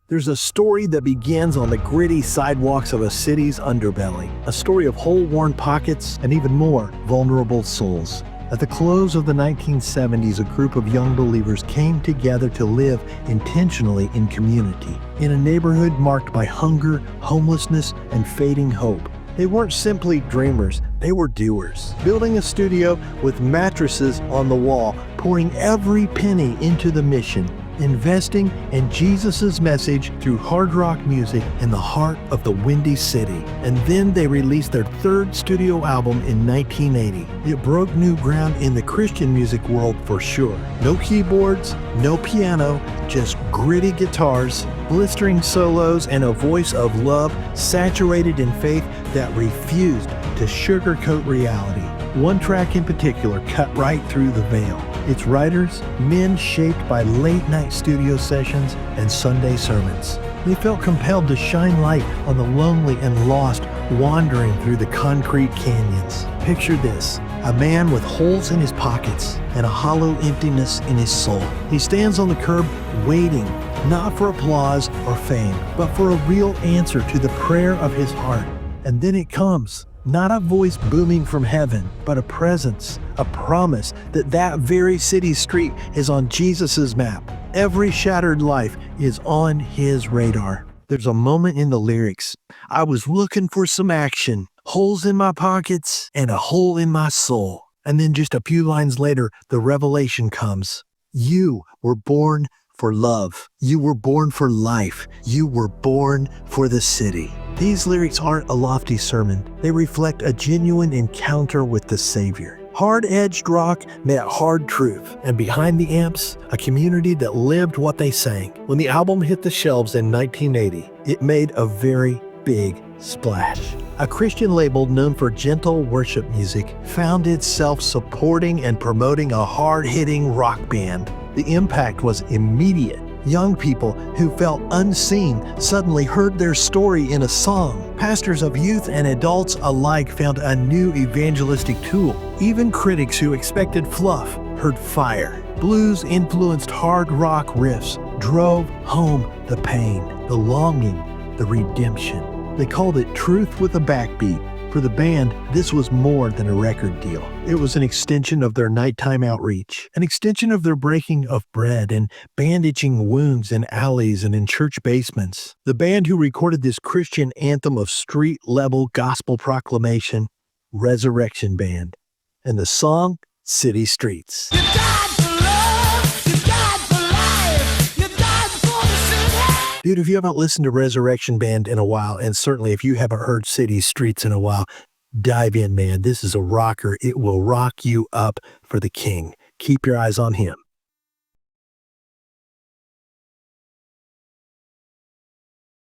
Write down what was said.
There's a story that begins on the gritty sidewalks of a city's underbelly, a story of hole-worn pockets and even more vulnerable souls. At the close of the 1970s, a group of young believers came together to live intentionally in community, in a neighborhood marked by hunger, homelessness, and fading hope. They weren't simply dreamers, they were doers, building a studio with mattresses on the wall, pouring every penny into the mission, investing in Jesus' message through hard rock music in the heart of the Windy City. And then they released their third studio album in 1980. It broke new ground in the Christian music world for sure. No keyboards, no piano, just gritty guitars, blistering solos, and a voice of love saturated in faith that refused to sugarcoat reality. One track in particular cut right through the veil. Its writers, men shaped by late-night studio sessions and Sunday sermons. They felt compelled to shine light on the lonely and lost wandering through the concrete canyons. Picture this, a man with holes in his pockets and a hollow emptiness in his soul. He stands on the curb waiting, not for applause or fame, but for a real answer to the prayer of his heart. And then it comes. Not a voice booming from heaven, but a presence, a promise that that very city street is on Jesus' map. Every shattered life is on his radar. There's a moment in the lyrics. I was looking for some action, holes in my pockets and a hole in my soul. And then just a few lines later, the revelation comes. You were born for love. You were born for life. You were born for the city. These lyrics aren't a lofty sermon. They reflect a genuine encounter with the Savior. Hard-edged rock met hard truth, and behind the amps, a community that lived what they sang. When the album hit the shelves in 1980, it made a very big splash. A Christian label known for gentle worship music found itself supporting and promoting a hard-hitting rock band. The impact was immediate. Young people who felt unseen suddenly heard their story in a song. Pastors of youth and adults alike found a new evangelistic tool. Even critics who expected fluff heard fire. Blues-influenced hard rock riffs drove home the pain, the longing, the redemption. They called it truth with a backbeat. For the band, this was more than a record deal. It was an extension of their nighttime outreach, an extension of their breaking of bread and bandaging wounds in alleys and in church basements. The band who recorded this Christian anthem of street-level gospel proclamation, Resurrection Band. And the song, City Streets. Dude, if you haven't listened to Resurrection Band in a while, and certainly if you haven't heard City Streets in a while, dive in, man. This is a rocker. It will rock you up for the King. Keep your eyes on him.